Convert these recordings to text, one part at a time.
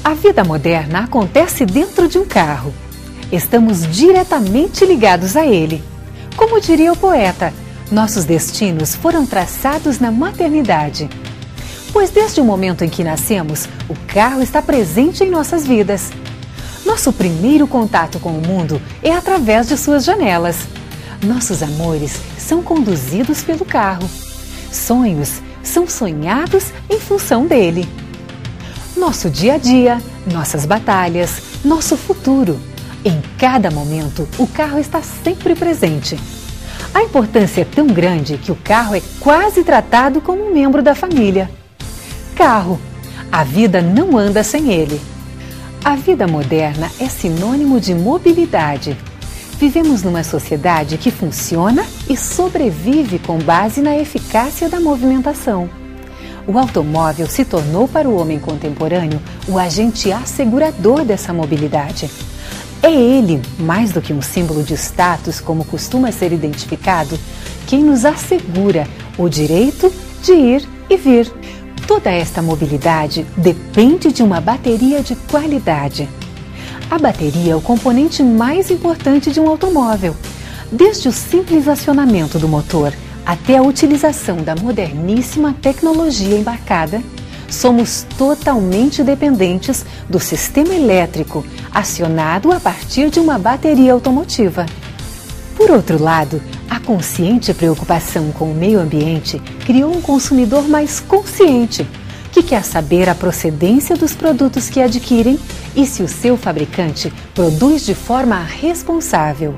A vida moderna acontece dentro de um carro. Estamos diretamente ligados a ele. Como diria o poeta, nossos destinos foram traçados na maternidade. Pois desde o momento em que nascemos, o carro está presente em nossas vidas. Nosso primeiro contato com o mundo é através de suas janelas. Nossos amores são conduzidos pelo carro. Sonhos são sonhados em função dele. Nosso dia a dia, nossas batalhas, nosso futuro. Em cada momento, o carro está sempre presente. A importância é tão grande que o carro é quase tratado como um membro da família. Carro. A vida não anda sem ele. A vida moderna é sinônimo de mobilidade. Vivemos numa sociedade que funciona e sobrevive com base na eficácia da movimentação. O automóvel se tornou para o homem contemporâneo o agente assegurador dessa mobilidade. É ele, mais do que um símbolo de status como costuma ser identificado, quem nos assegura o direito de ir e vir. Toda esta mobilidade depende de uma bateria de qualidade. A bateria é o componente mais importante de um automóvel. Desde o simples acionamento do motor até a utilização da moderníssima tecnologia embarcada, somos totalmente dependentes do sistema elétrico acionado a partir de uma bateria automotiva. Por outro lado, a consciente preocupação com o meio ambiente criou um consumidor mais consciente, que quer saber a procedência dos produtos que adquirem e se o seu fabricante produz de forma responsável.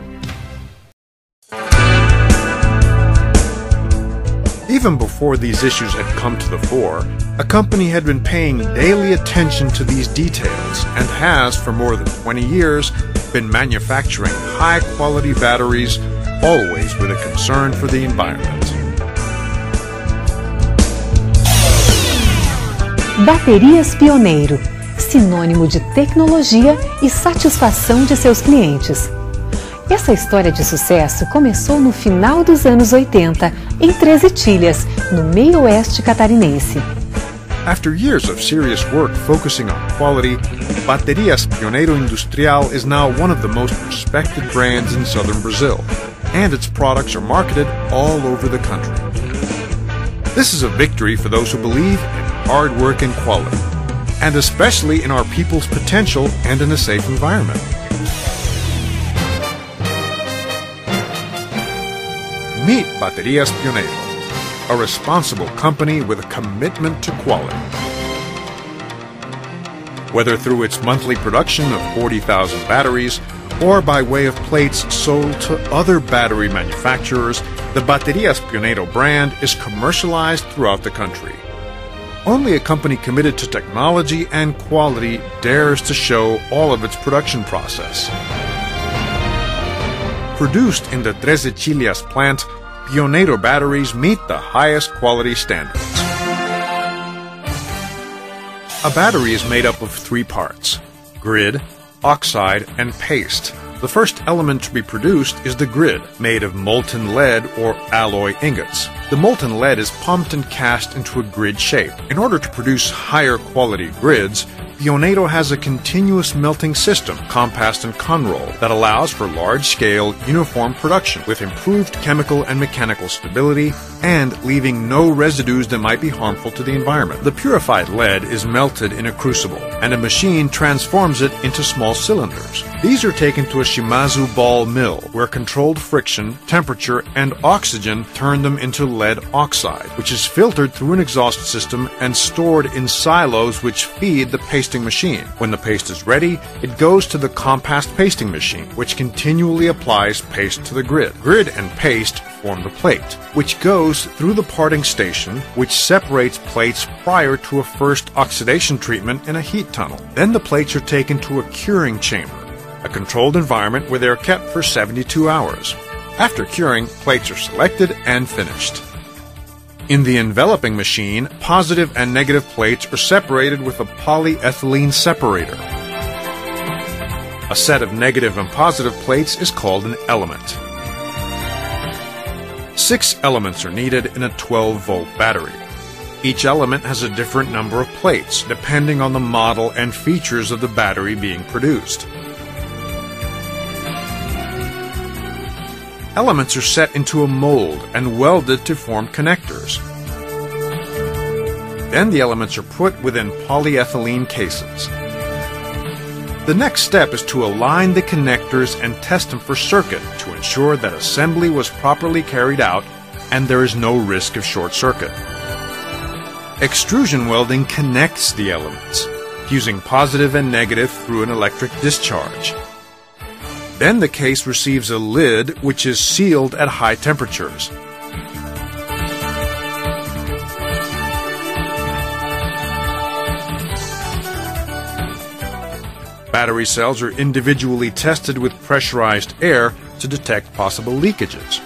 Even before these issues had come to the fore, a company had been paying daily attention to these details and has, for more than 20 years, been manufacturing high-quality batteries, always with a concern for the environment. Baterias Pioneiro, sinônimo de tecnologia e satisfação de seus clientes. Essa história de sucesso começou no final dos anos 80, em 13 Ilhas, no meio-oeste catarinense. After years of serious work focusing on quality, Baterias Pioneiro Industrial is now one of the most respected brands in southern Brazil, and its products are marketed all over the country. This is a victory for those who believe in hard work and quality, and especially in our people's potential and in a safe environment. Meet Baterias Pioneiro, a responsible company with a commitment to quality. Whether through its monthly production of 40,000 batteries or by way of plates sold to other battery manufacturers, the Baterias Pioneiro brand is commercialized throughout the country. Only a company committed to technology and quality dares to show all of its production process. Produced in the 13 Ilhas plant, Pioneiro batteries meet the highest quality standards. A battery is made up of 3 parts: grid, oxide, and paste. The first element to be produced is the grid, made of molten lead or alloy ingots. The molten lead is pumped and cast into a grid shape. In order to produce higher quality grids, Pioneiro has a continuous melting system, compass and conroll, that allows for large-scale, uniform production with improved chemical and mechanical stability and leaving no residues that might be harmful to the environment. The purified lead is melted in a crucible, and a machine transforms it into small cylinders. These are taken to a Shimazu ball mill, where controlled friction, temperature, and oxygen turn them into lead oxide, which is filtered through an exhaust system and stored in silos which feed the pasting machine. When the paste is ready, it goes to the compass pasting machine, which continually applies paste to the grid. Grid and paste form the plate, which goes through the parting station, which separates plates prior to a first oxidation treatment in a heat tunnel. Then the plates are taken to a curing chamber, a controlled environment where they are kept for 72 hours. After curing, plates are selected and finished. In the enveloping machine, positive and negative plates are separated with a polyethylene separator. A set of negative and positive plates is called an element. 6 elements are needed in a 12-volt battery. Each element has a different number of plates, depending on the model and features of the battery being produced. Elements are set into a mold and welded to form connectors. Then the elements are put within polyethylene cases. The next step is to align the connectors and test them for circuit to ensure that assembly was properly carried out and there is no risk of short circuit. Extrusion welding connects the elements, fusing positive and negative through an electric discharge. Then the case receives a lid which is sealed at high temperatures. Battery cells are individually tested with pressurized air to detect possible leakages.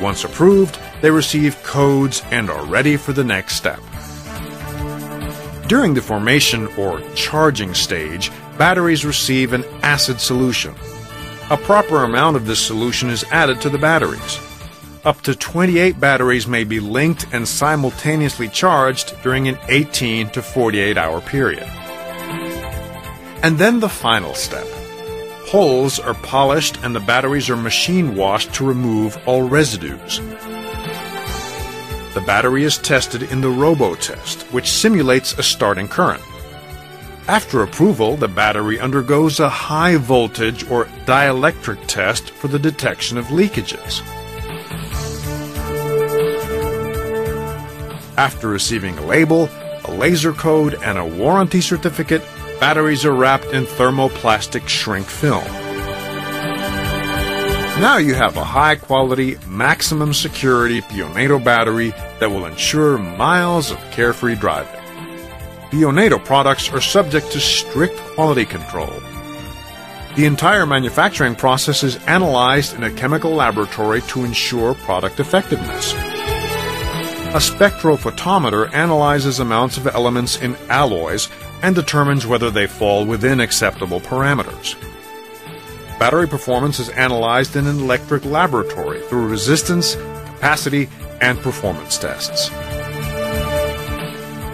Once approved, they receive codes and are ready for the next step. During the formation or charging stage, batteries receive an acid solution. A proper amount of this solution is added to the batteries. Up to 28 batteries may be linked and simultaneously charged during an 18 to 48-hour period. And then the final step. Holes are polished and the batteries are machine washed to remove all residues. The battery is tested in the robo-test, which simulates a starting current. After approval, the battery undergoes a high voltage or dielectric test for the detection of leakages. After receiving a label, a laser code, and a warranty certificate, batteries are wrapped in thermoplastic shrink film. Now you have a high-quality, maximum security Pioneiro battery that will ensure miles of carefree driving. Pioneiro products are subject to strict quality control. The entire manufacturing process is analyzed in a chemical laboratory to ensure product effectiveness. A spectrophotometer analyzes amounts of elements in alloys and determines whether they fall within acceptable parameters. Battery performance is analyzed in an electric laboratory through resistance, capacity, and performance tests.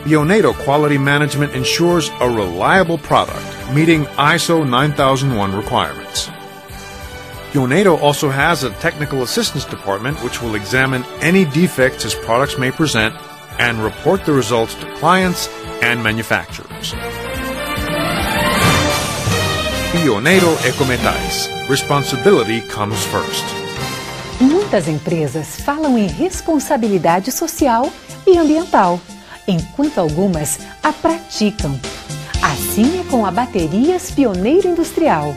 Pioneiro quality management ensures a reliable product meeting ISO 9001 requirements. Pioneiro also has a technical assistance department which will examine any defects its products may present and report the results to clients and manufacturers. Pioneiro Ecometais. Responsibility comes first. Muitas empresas falam em responsabilidade social e ambiental, enquanto algumas a praticam. Assim é com a Baterias Pioneiro Industrial.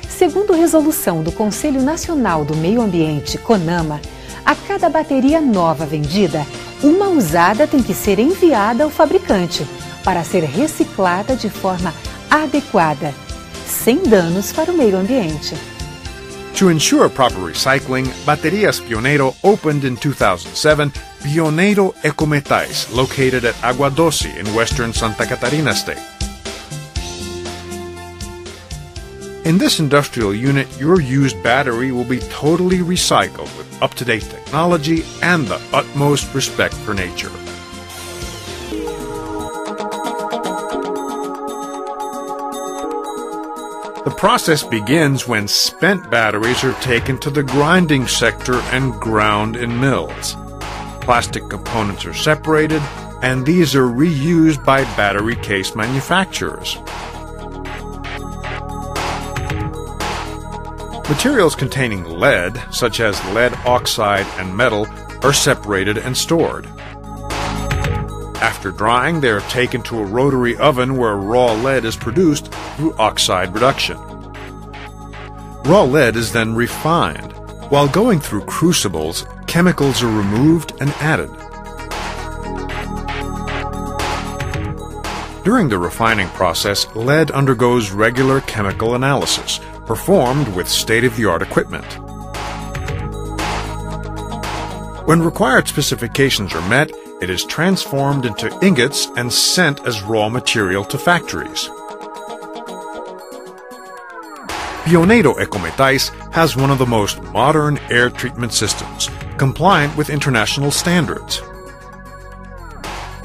Segundo resolução do Conselho Nacional do Meio Ambiente, CONAMA, a cada bateria nova vendida, uma usada tem que ser enviada ao fabricante para ser reciclada de forma adequada, sem danos para o meio ambiente. To ensure proper recycling, Baterias Pioneiro opened in 2007 Pioneiro Ecometais, located at Agua Doce in western Santa Catarina state. In this industrial unit, your used battery will be totally recycled with up-to-date technology and the utmost respect for nature. The process begins when spent batteries are taken to the grinding sector and ground in mills. Plastic components are separated, and these are reused by battery case manufacturers. Materials containing lead, such as lead oxide and metal, are separated and stored. After drying, they are taken to a rotary oven where raw lead is produced through oxide reduction. Raw lead is then refined. While going through crucibles, chemicals are removed and added. During the refining process, lead undergoes regular chemical analysis, performed with state-of-the-art equipment. When required specifications are met, it is transformed into ingots and sent as raw material to factories. Pioneiro Ecometais has one of the most modern air treatment systems, compliant with international standards.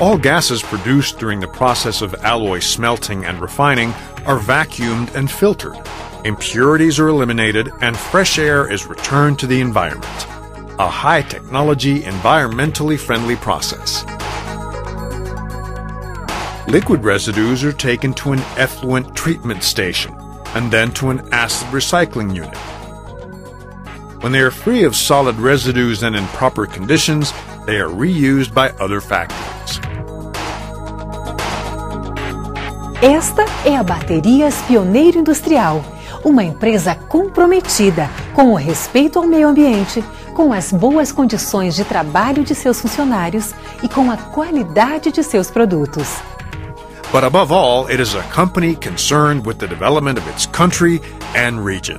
All gases produced during the process of alloy smelting and refining are vacuumed and filtered. Impurities are eliminated and fresh air is returned to the environment. A high-technology, environmentally friendly process. Liquid residues are taken to an effluent treatment station and then to an acid recycling unit. When they are free of solid residues and in proper conditions, they are reused by other factories. Esta é a Baterias Pioneiro Industrial, uma empresa comprometida com o respeito ao meio ambiente, com as boas condições de trabalho de seus funcionários e com a qualidade de seus produtos. But above all, it is a company concerned with the development of its country and region.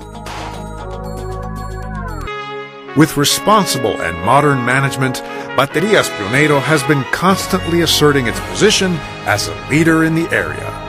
With responsible and modern management, Baterias Pioneiro has been constantly asserting its position as a leader in the area.